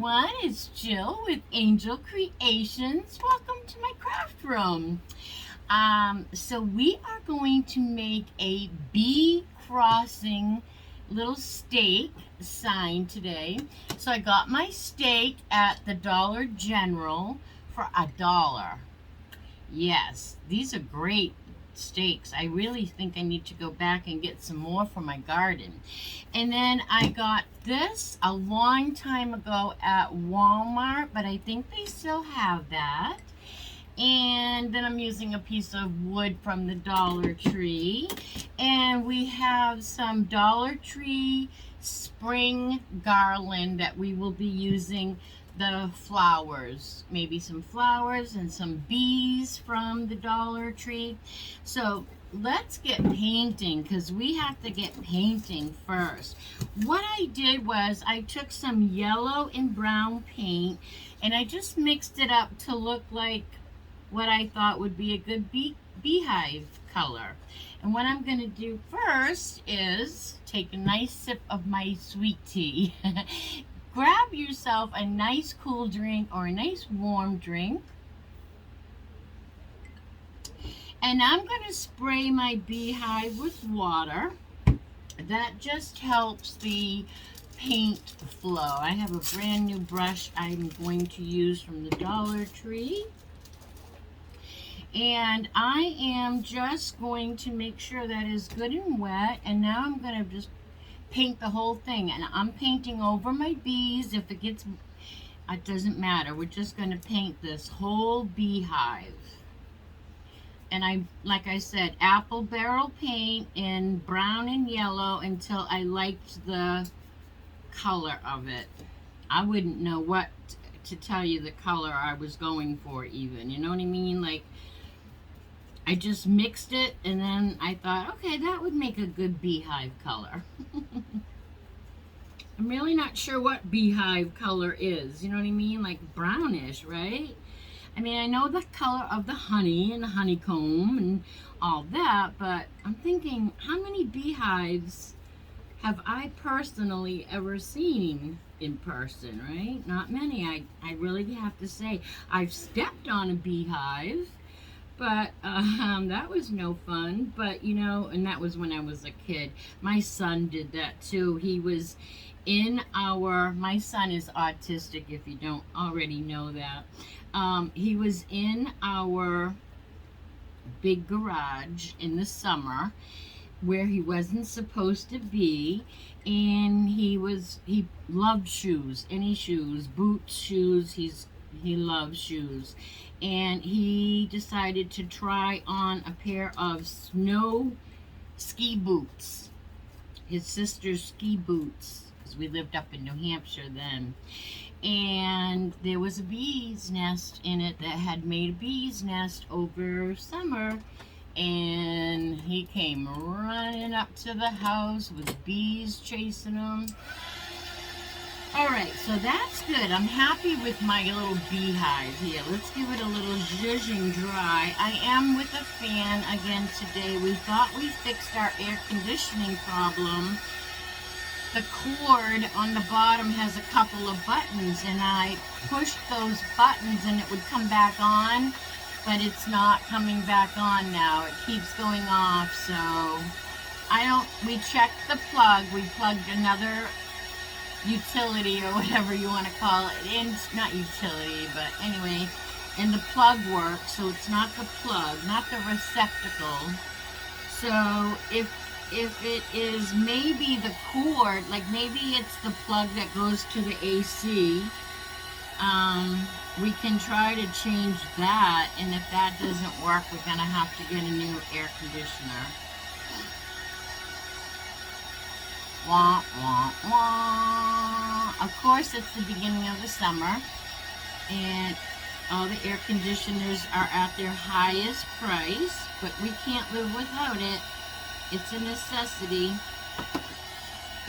everyone, it's Jill with Angel Creations. Welcome to my craft room. So we are going to make a bee crossing little stake sign today. So I got my stake at the Dollar General for $1. Yes, these are great stakes. I really think I need to go back and get some more for my garden. And then I got this a long time ago at Walmart, but I think they still have that. And then I'm using a piece of wood from the Dollar Tree. And we have some Dollar Tree spring garland that we will be using the flowers, maybe some flowers and some bees from the Dollar Tree. So let's get painting because we have to get painting first. What I did was I took some yellow and brown paint and I just mixed it up to look like what I thought would be a good beehive color. And what I'm going to do first is take a nice sip of my sweet tea. Grab yourself a nice cool drink or a nice warm drink. And I'm going to spray my beehive with water. That just helps the paint flow. I have a brand new brush I'm going to use from the Dollar Tree. And I am just going to make sure that is good and wet. And now I'm going to just paint the whole thing, and I'm painting over my bees. If it gets, it doesn't matter. We're just going to paint this whole beehive. And I, like I said, apple barrel paint in brown and yellow until I liked the color of it. I wouldn't know what to tell you the color I was going for even, you know what I mean? Like, I just mixed it, and then I thought, okay, that would make a good beehive color. I'm really not sure what beehive color is, you know what I mean? Like brownish, right? I mean, I know the color of the honey and the honeycomb and all that, but I'm thinking, how many beehives have I personally ever seen in person, right? Not many. I really have to say, I've stepped on a beehive. But that was no fun. But, you know, and that was when I was a kid. My son did that too. He was in my son is autistic, if you don't already know that. He was in our big garage in the summer where he wasn't supposed to be. And he loved shoes, any shoes, boots, shoes. He loves shoes. And he decided to try on a pair of snow ski boots, his sister's ski boots, because we lived up in New Hampshire then. And there was a bee's nest in it that had made a bee's nest over summer. And he came running up to the house with bees chasing him. Alright, so that's good. I'm happy with my little beehive here. Let's give it a little zhuzhing dry. I am with a fan again today. We thought we fixed our air conditioning problem. The cord on the bottom has a couple of buttons, and I pushed those buttons and it would come back on, but it's not coming back on now. It keeps going off, so we checked the plug. We plugged another utility or whatever you want to call it in, not utility, but anyway, and the plug works, so it's not the plug, not the receptacle. So if it is maybe the cord, like maybe it's the plug that goes to the AC, we can try to change that, and if that doesn't work, we're gonna have to get a new air conditioner. Wah, wah, wah. Of course, it's the beginning of the summer, and all the air conditioners are at their highest price, but we can't live without it. It's a necessity.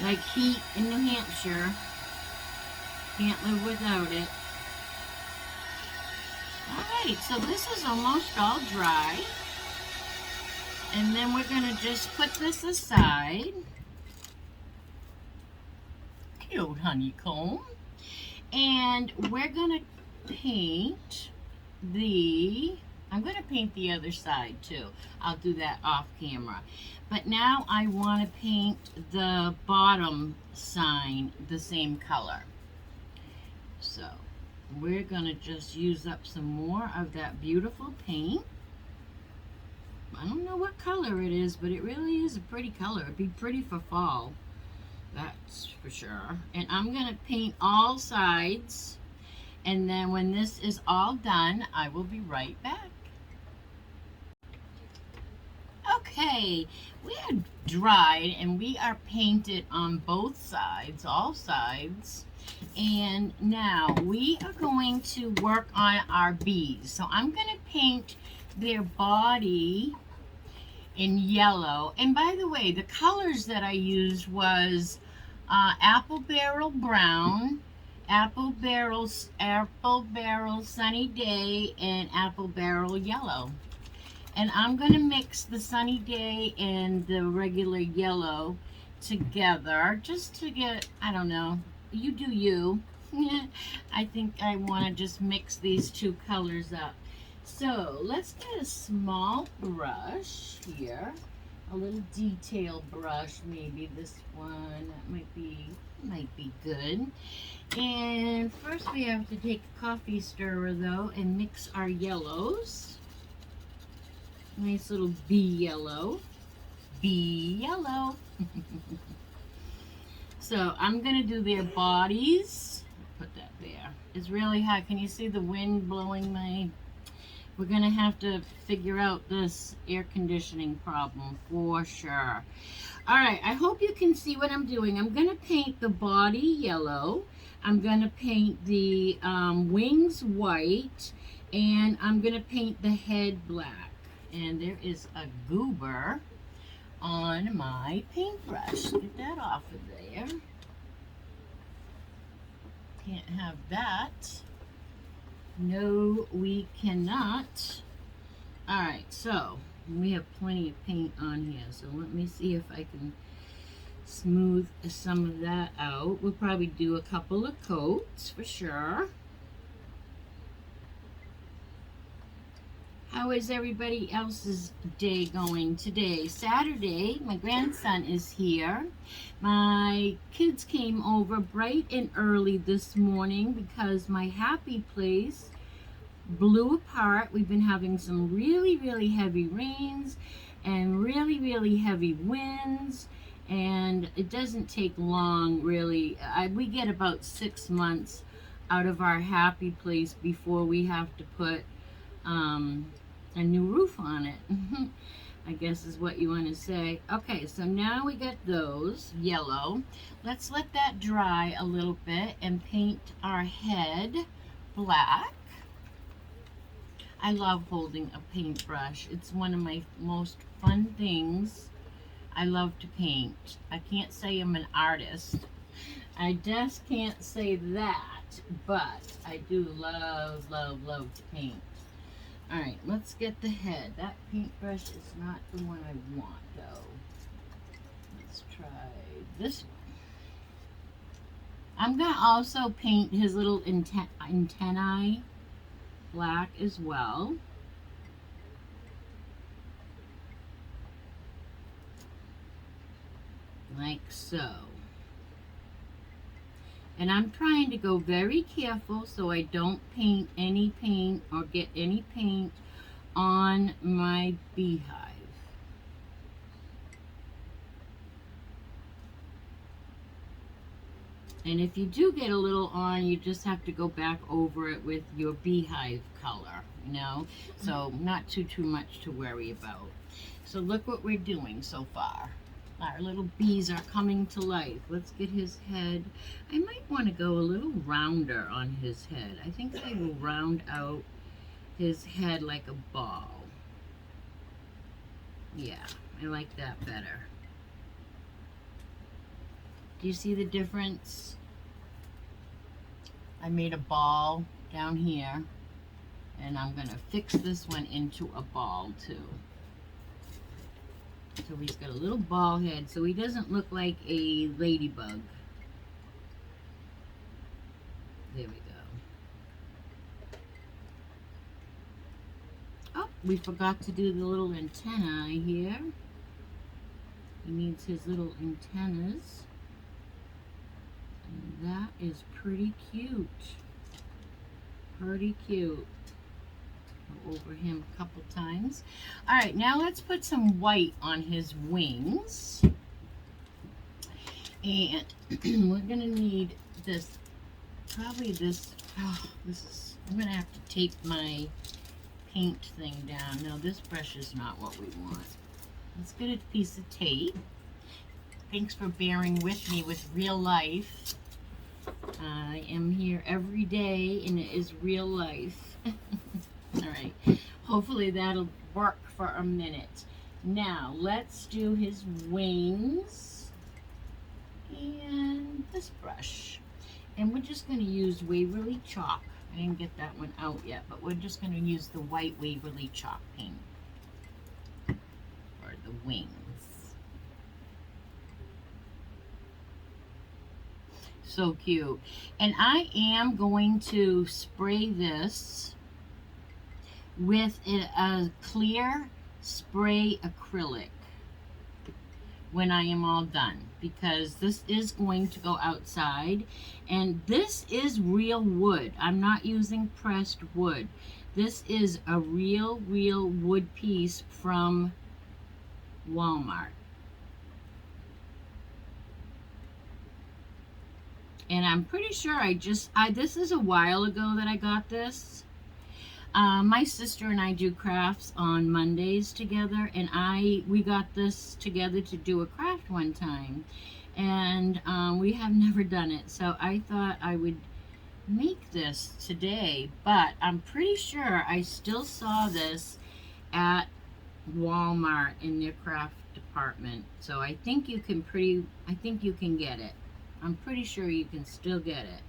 Like heat in New Hampshire. Can't live without it. Alright, so this is almost all dry. And then we're going to just put this aside. Cute honeycomb. And we're gonna paint I'm gonna paint the other side too. I'll do that off camera. But now I want to paint the bottom sign the same color. So we're gonna just use up some more of that beautiful paint. I don't know what color it is, but it really is a pretty color. It'd be pretty for fall, that's for sure. And I'm gonna paint all sides, and then when this is all done, I will be right back. Okay, we are dried and we are painted on both sides, all sides. And now we are going to work on our bees. So I'm going to paint their body in yellow. And by the way, the colors that I used was apple barrel brown, apple barrel sunny day, and apple barrel yellow. And I'm going to mix the sunny day and the regular yellow together just to get, I don't know, you do you. I think I want to just mix these two colors up. So let's get a small brush here, a little detail brush, maybe this one. That might be good. And first we have to take a coffee stirrer though and mix our yellows. Nice little bee yellow. Bee yellow. So I'm going to do their bodies. Put that there. It's really hot. Can you see the wind blowing my... We're going to have to figure out this air conditioning problem for sure. Alright, I hope you can see what I'm doing. I'm going to paint the body yellow. I'm going to paint the wings white. And I'm going to paint the head black. And there is a goober on my paintbrush. Get that off of there. Can't have that. No, we cannot. Alright, so we have plenty of paint on here. So let me see if I can smooth some of that out. We'll probably do a couple of coats for sure. How is everybody else's day going today? Saturday, my grandson is here. My kids came over bright and early this morning because my happy place blew apart. We've been having some really, really heavy rains and really, really heavy winds. And it doesn't take long, really. We get about 6 months out of our happy place before we have to put a new roof on it. I guess is what you want to say. Okay, so now we got those yellow. Let's let that dry a little bit and paint our head black. I love holding a paintbrush. It's one of my most fun things. I love to paint. I can't say I'm an artist. I just can't say that, but I do love, love, love to paint. Alright, let's get the head. That paintbrush is not the one I want, though. Let's try this one. I'm going to also paint his little antennae black as well. Like so. And I'm trying to go very careful so I don't paint any paint or get any paint on my beehive. And if you do get a little on, you just have to go back over it with your beehive color, you know? So not too much to worry about. So look what we're doing so far. Our little bees are coming to life. Let's get his head. I might want to go a little rounder on his head. I think I will round out his head like a ball. Yeah, I like that better. Do you see the difference? I made a ball down here, and I'm going to fix this one into a ball too. So he's got a little ball head, so he doesn't look like a ladybug. There we go. Oh, we forgot to do the little antennae here. He needs his little antennas. And that is pretty cute. Pretty cute. Go over him a couple times. All right, now let's put some white on his wings. And we're gonna need this, probably this, I'm gonna have to tape my paint thing down. No, this brush is not what we want. Let's get a piece of tape. Thanks for bearing with me with real life. I am here every day and it is real life. All right, hopefully that'll work for a minute. Now, let's do his wings and this brush. And we're just going to use Waverly chalk. I didn't get that one out yet, but we're just going to use the white Waverly chalk paint for the wings. So cute. And I am going to spray this with a clear spray acrylic when I am all done, because this is going to go outside, and this is real wood. I'm not using pressed wood. This is a real wood piece from Walmart. And I'm pretty sure this is a while ago that I got this. My sister and I do crafts on Mondays together, and we got this together to do a craft one time, and we have never done it, so I thought I would make this today. But I'm pretty sure I still saw this at Walmart in their craft department, so I think you can get it. I'm pretty sure you can still get it,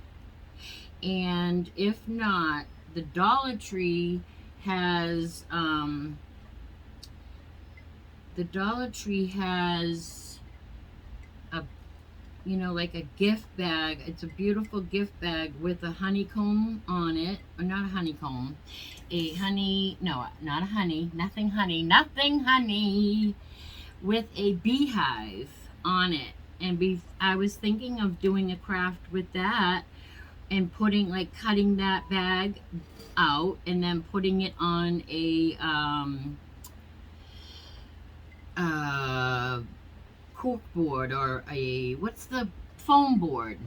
and if not, the Dollar Tree has a, like a gift bag. It's a beautiful gift bag with a honeycomb on it, or not a honeycomb, nothing honey, with a beehive on it. And I was thinking of doing a craft with that, and cutting that bag out and then putting it on a cork board, or what's the foam board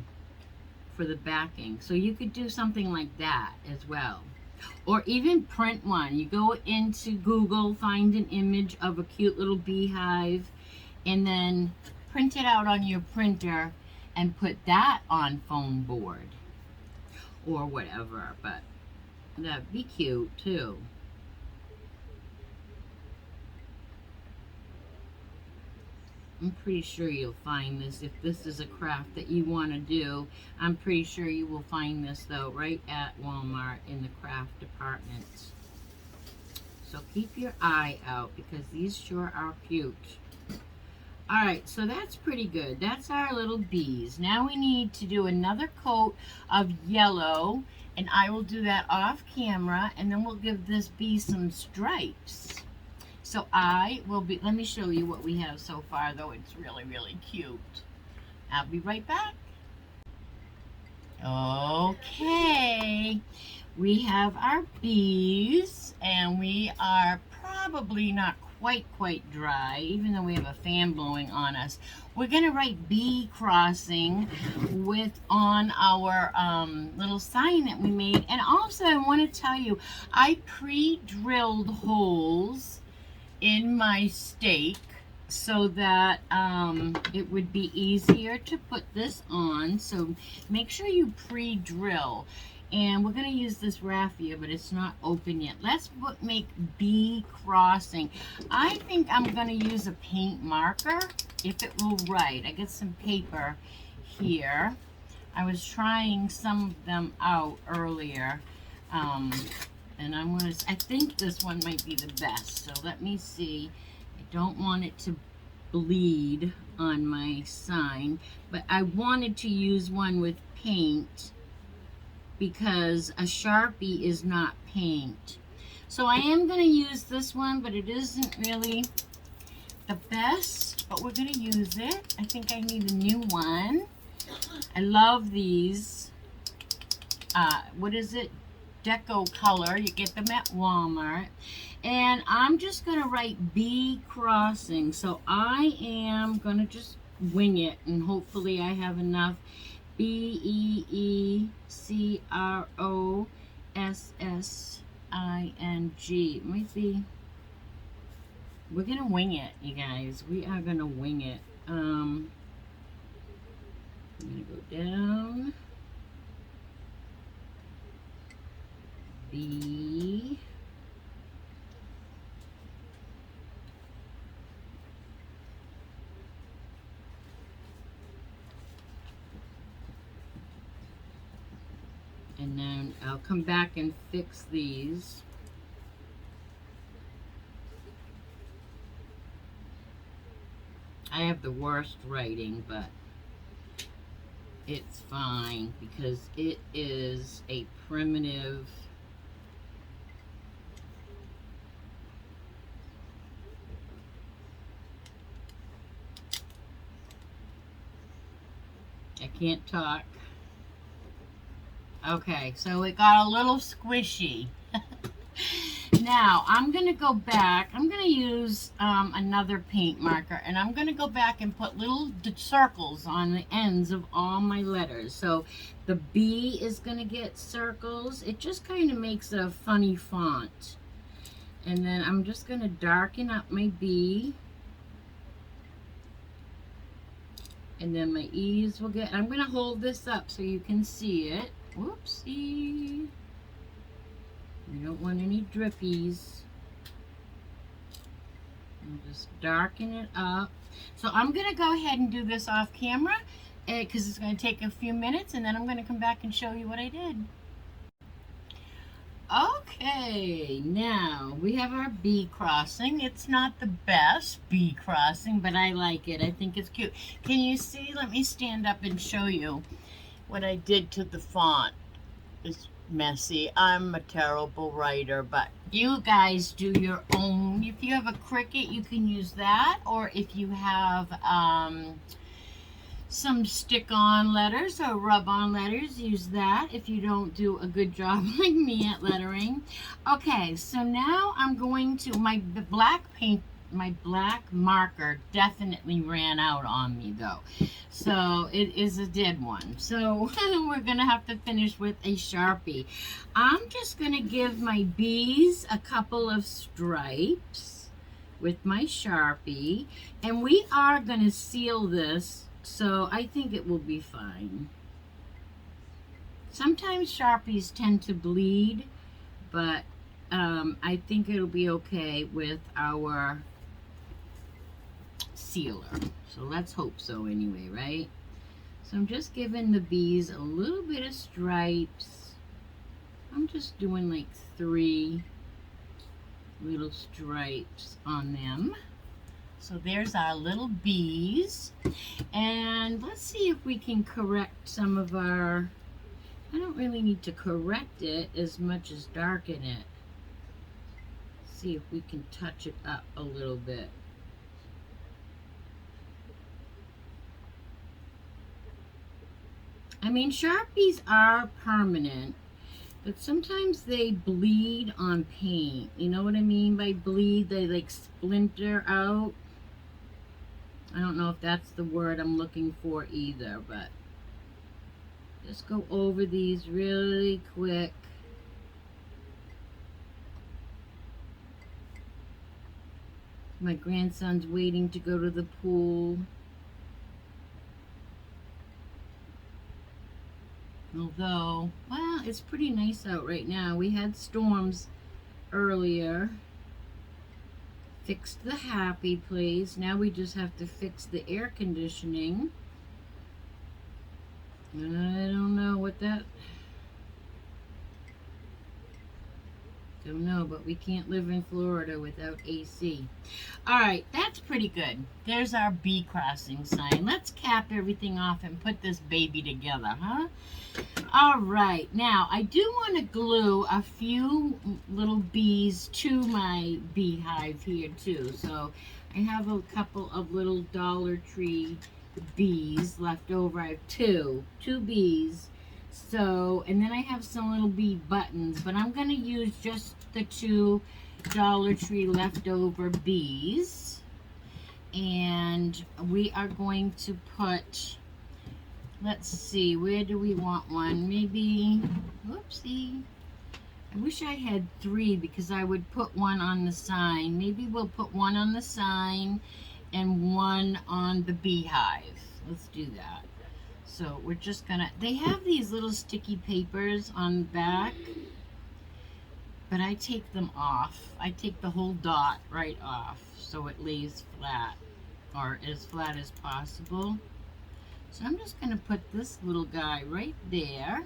for the backing. So you could do something like that as well, or even print one. You go into Google, find an image of a cute little beehive, and then print it out on your printer and put that on foam board or whatever. But that'd be cute too. I'm pretty sure you'll find this. If this is a craft that you want to do, I'm pretty sure you will find this though right at Walmart in the craft department. So keep your eye out, because these sure are cute. Alright, so that's pretty good. That's our little bees. Now we need to do another coat of yellow, and I will do that off camera, and then we'll give this bee some stripes. So let me show you what we have so far, though it's really cute. I'll be right back. Okay, we have our bees, and we are probably not quite dry, even though we have a fan blowing on us. We're gonna write bee crossing on our little sign that we made. And also I want to tell you, I pre-drilled holes in my stake so that it would be easier to put this on. So make sure you pre-drill. And we're going to use this Raffia, but it's not open yet. Let's make bee crossing. I think I'm going to use a paint marker, if it will write. I got some paper here. I was trying some of them out earlier. And I think this one might be the best. So let me see. I don't want it to bleed on my sign, but I wanted to use one with paint, because a Sharpie is not paint. So I am going to use this one, but it isn't really the best, but we're going to use it. I think I need a new one. I love these. What is it? Deco Color. You get them at Walmart. And I'm just going to write bee crossing. So I am going to just wing it, and hopefully I have enough. BEECROSSING. It might be. We're going to wing it, you guys. We are going to wing it. I'm going to go down. B. And then I'll come back and fix these. I have the worst writing, but it's fine because it is a primitive. I can't talk. Okay, so it got a little squishy. Now, I'm going to go back. I'm going to use another paint marker, and I'm going to go back and put little circles on the ends of all my letters. So the B is going to get circles. It just kind of makes a funny font. And then I'm just going to darken up my B. And then my E's will get, I'm going to hold this up so you can see it. Whoopsie. We don't want any drippies. And just darken it up. So I'm going to go ahead and do this off camera because it's going to take a few minutes, and then I'm going to come back and show you what I did. Okay, now we have our bee crossing. It's not the best bee crossing, but I like it. I think it's cute. Can you see? Let me stand up and show you what I did to the font. It's messy. I'm a terrible writer, but you guys do your own. If you have a Cricut, you can use that, or if you have some stick-on letters or rub-on letters, use that if you don't do a good job like me at lettering. Okay, so now I'm going to, my black marker definitely ran out on me though. So it is a dead one. So we're gonna have to finish with a Sharpie. I'm just gonna give my bees a couple of stripes with my Sharpie, and we are gonna seal this, so I think it will be fine. Sometimes Sharpies tend to bleed, but I think it'll be okay with our sealer. So let's hope so anyway, right? So I'm just giving the bees a little bit of stripes. I'm just doing like 3 little stripes on them. So there's our little bees. And let's see if we can correct some of our, I don't really need to correct it as much as darken it. See if we can touch it up a little bit. I mean, Sharpies are permanent, but sometimes they bleed on paint. You know what I mean by bleed? They like splinter out. I don't know if that's the word I'm looking for either, but just go over these really quick. My grandson's waiting to go to the pool. Although, well, it's pretty nice out right now. We had storms earlier. Fixed the happy place. Now we just have to fix the air conditioning. I don't know what that... Don't know, but we can't live in Florida without AC. All right, that's pretty good. There's our bee crossing sign. Let's cap everything off and put this baby together, huh? All right, now I do want to glue a few little bees to my beehive here too. So I have a couple of little Dollar Tree bees left over. I have two bees. So, and then I have some little bee buttons, but I'm going to use just the two Dollar Tree leftover bees. And we are going to put, let's see, where do we want one? Maybe, whoopsie. I wish I had three because I would put one on the sign. Maybe we'll put one on the sign and one on the beehive. Let's do that. So we're just gonna, they have these little sticky papers on the back, but I take them off. I take the whole dot right off so it lays flat, or as flat as possible. So I'm just gonna put this little guy right there.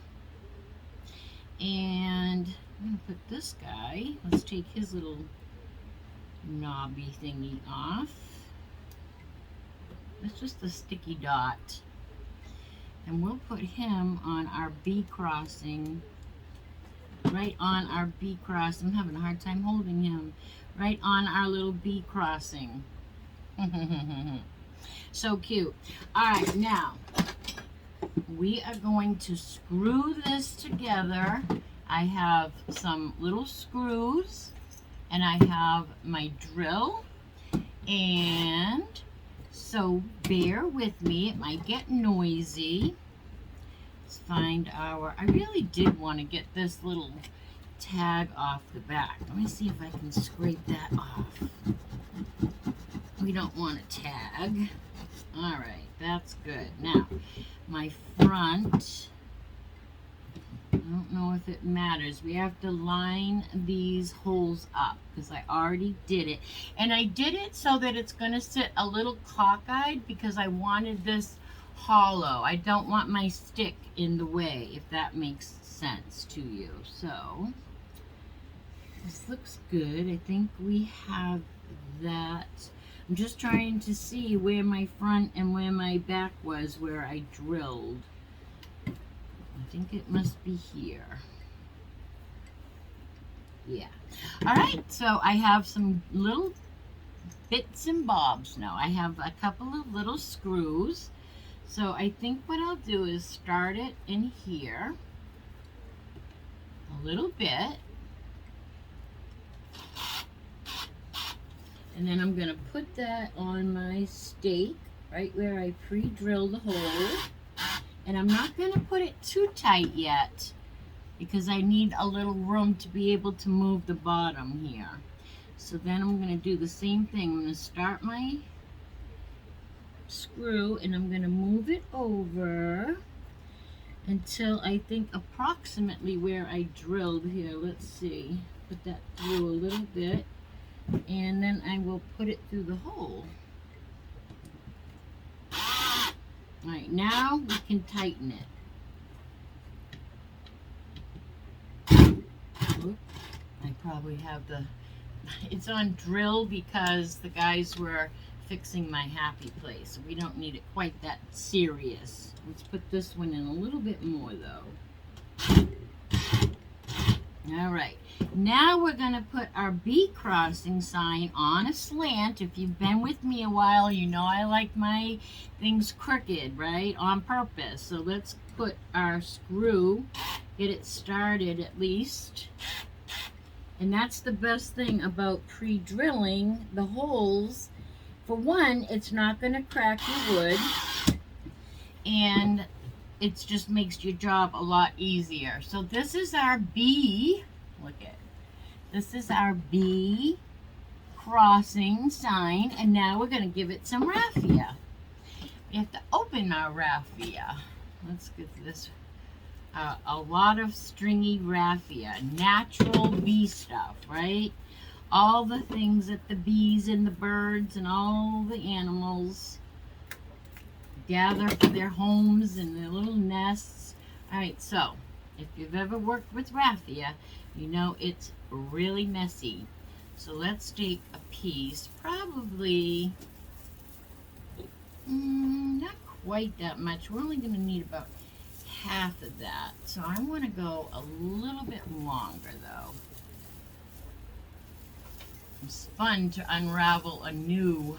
And I'm gonna put this guy, let's take his little knobby thingy off. It's just a sticky dot. And we'll put him on our bee crossing, right on our bee crossing. I'm having a hard time holding him. Right on our little bee crossing. So cute. All right, now we are going to screw this together. I have some little screws and I have my drill, and so bear with me, it might get noisy. Let's find our, I really did want to get this little tag off the back. Let me see if I can scrape that off. We don't want a tag. All right, that's good. Now, my front, I don't know if it matters. We have to line these holes up because I already did it. And I did it so that it's going to sit a little cockeyed because I wanted this hollow. I don't want my stick in the way, if that makes sense to you. So, this looks good. I think we have that. I'm just trying to see where my front and where my back was, where I drilled. I think it must be here. Yeah. All right, so I have some little bits and bobs now. I have a couple of little screws. So I think what I'll do is start it in here a little bit. And then I'm going to put that on my stake right where I pre-drilled the hole. And I'm not going to put it too tight yet because I need a little room to be able to move the bottom here. So then I'm going to do the same thing. I'm going to start my screw and I'm going to move it over until I think approximately where I drilled here. Let's see. Put that through a little bit. And then I will put it through the hole. All right, now we can tighten it. Oop, I probably have the, it's on drill because the guys were fixing my happy place. We don't need it quite that serious. Let's put this one in a little bit more though. All right, now we're going to put our bee crossing sign on a slant. If you've been with me a while, you know I like my things crooked, right, on purpose. So let's put our screw, get it started at least. And that's the best thing about pre-drilling the holes. For one, it's not going to crack your wood, and it just makes your job a lot easier. So this is our bee, look at, this is our bee crossing sign, and now we're going to give it some raffia. We have to open our raffia. Let's get this, a lot of stringy raffia, natural bee stuff, right? All the things that the bees and the birds and all the animals gather for their homes and their little nests. All right, so if you've ever worked with raffia, you know it's really messy. So let's take a piece, probably not quite that much. We're only going to need about half of that. So I'm going to go a little bit longer though. It's fun to unravel a new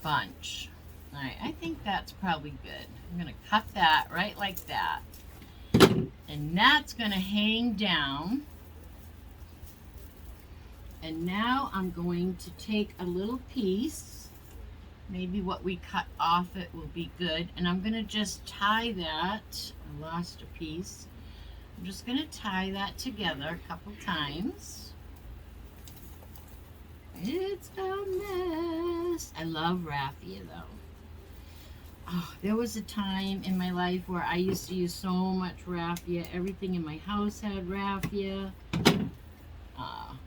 bunch. All right, I think that's probably good. I'm going to cut that right like that. And that's going to hang down. And now I'm going to take a little piece. Maybe what we cut off it will be good. And I'm going to just tie that. I lost a piece. I'm just going to tie that together a couple times. It's a mess. I love raffia though. Oh, there was a time in my life where I used to use so much raffia. Everything in my house had raffia.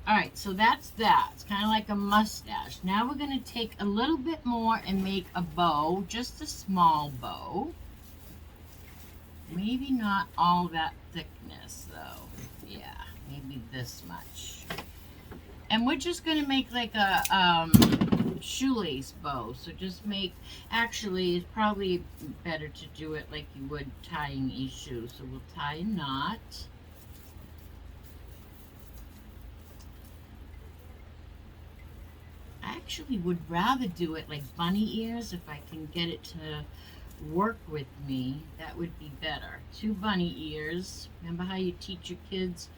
Alright, so that's that. It's kind of like a mustache. Now we're going to take a little bit more and make a bow. Just a small bow. Maybe not all that thickness though. Yeah, maybe this much. And we're just going to make like a shoelace bow. So just make, actually it's probably better to do it like you would tying a shoe. So we'll tie a knot. I actually would rather do it like bunny ears. If I can get it to work with me, that would be better. 2 bunny ears. Remember how you teach your kids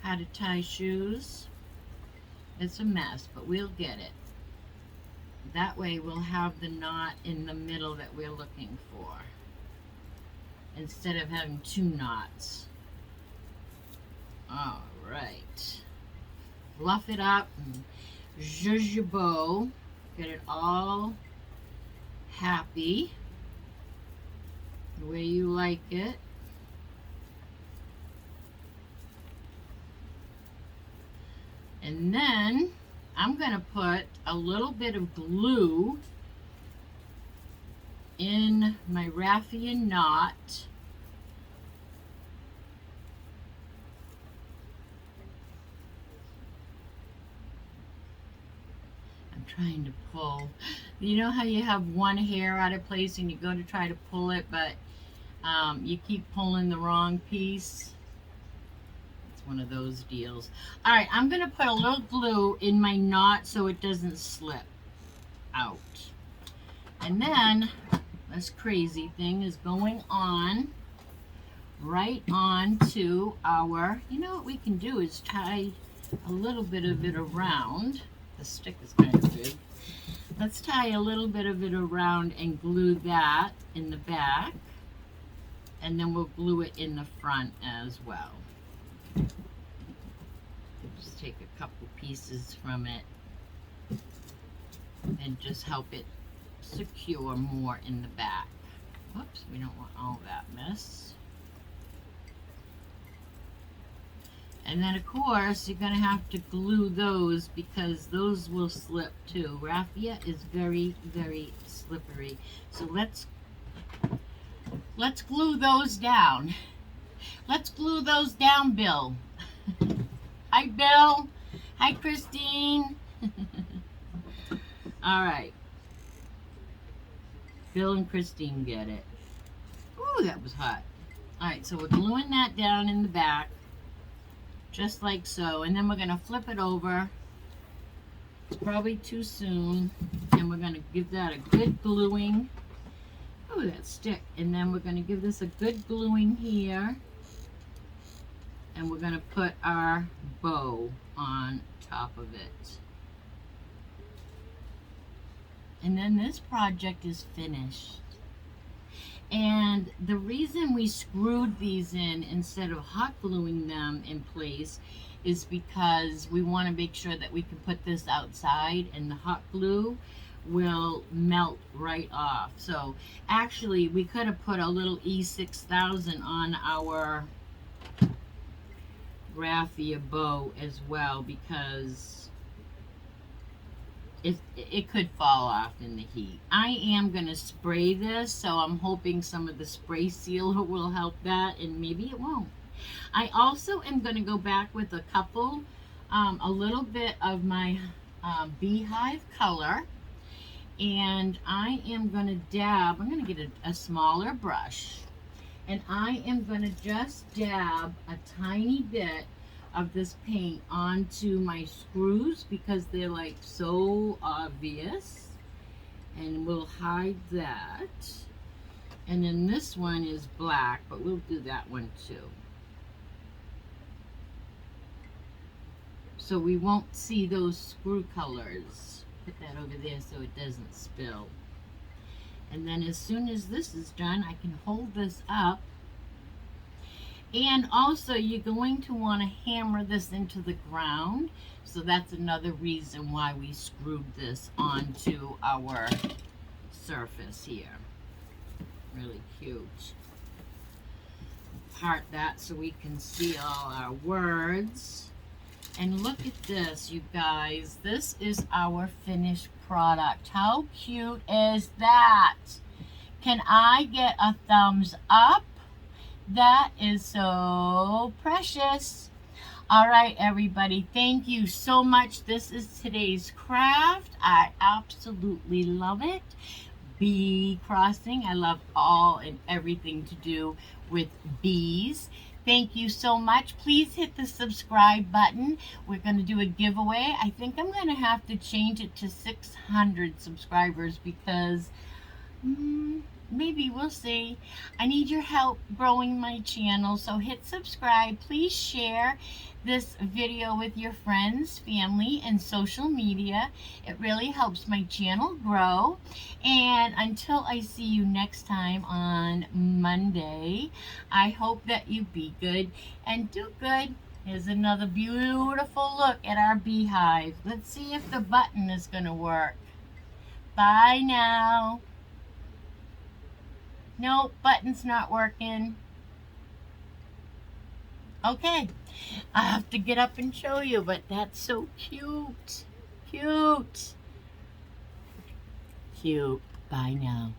how to tie shoes? It's a mess, but we'll get it. That way we'll have the knot in the middle that we're looking for, instead of having 2 knots. All right. Fluff it up and zhuzh your bow. Get it all happy the way you like it. And then I'm going to put a little bit of glue in my raffia knot. I'm trying to pull. You know how you have one hair out of place and you go to try to pull it, but you keep pulling the wrong piece? One of those deals. All right, I'm going to put a little glue in my knot so it doesn't slip out. And then this crazy thing is going on right on to our, you know what we can do is tie a little bit of it around. The stick is kind of big. Let's tie a little bit of it around and glue that in the back. And then we'll glue it in the front as well. Just take a couple pieces from it and just help it secure more in the back. Whoops, we don't want all that mess. And then of course you're going to have to glue those because those will slip too. Raffia is very, very slippery. So let's glue those down. Let's glue those down, Bill. Hi, Bill. Hi, Christine. All right. Bill and Christine get it. Ooh, that was hot. All right, so we're gluing that down in the back, just like so. And then we're going to flip it over. It's probably too soon. And we're going to give that a good gluing. Oh, that stick. And then we're going to give this a good gluing here. And we're going to put our bow on top of it. And then this project is finished. And the reason we screwed these in instead of hot gluing them in place is because we want to make sure that we can put this outside and the hot glue will melt right off. So actually we could have put a little E6000 on our raffia bow as well, because it could fall off in the heat. I am going to spray this, so I'm hoping some of the spray sealer will help that, and maybe it won't. I also am going to go back with a couple, a little bit of my beehive color. And I am going to dab, I'm going to get a smaller brush. And I am going to just dab a tiny bit of this paint onto my screws because they're like so obvious. And we'll hide that. And then this one is black, but we'll do that one too. So we won't see those screw colors. Put that over there so it doesn't spill. And then as soon as this is done, I can hold this up. And also you're going to want to hammer this into the ground. So that's another reason why we screwed this onto our surface here. Really cute. Part that so we can see all our words. And look at this, you guys. This is our finished product. How cute is that? Can I get a thumbs up? That is so precious. All right, everybody. Thank you so much. This is today's craft. I absolutely love it. Bee crossing. I love all and everything to do with bees. Thank you so much. Please hit the subscribe button. We're going to do a giveaway. I think I'm going to have to change it to 600 subscribers because maybe we'll see. I need your help growing my channel, so hit subscribe. Please share this video with your friends, family, and social media. It really helps my channel grow. And until I see you next time on Monday, I hope that you be good and do good. Here's another beautiful look at our beehive. Let's see if the button is going to work. Bye now. Nope, button's not working. Okay, I have to get up and show you, but that's so cute. Cute. Cute. Bye now.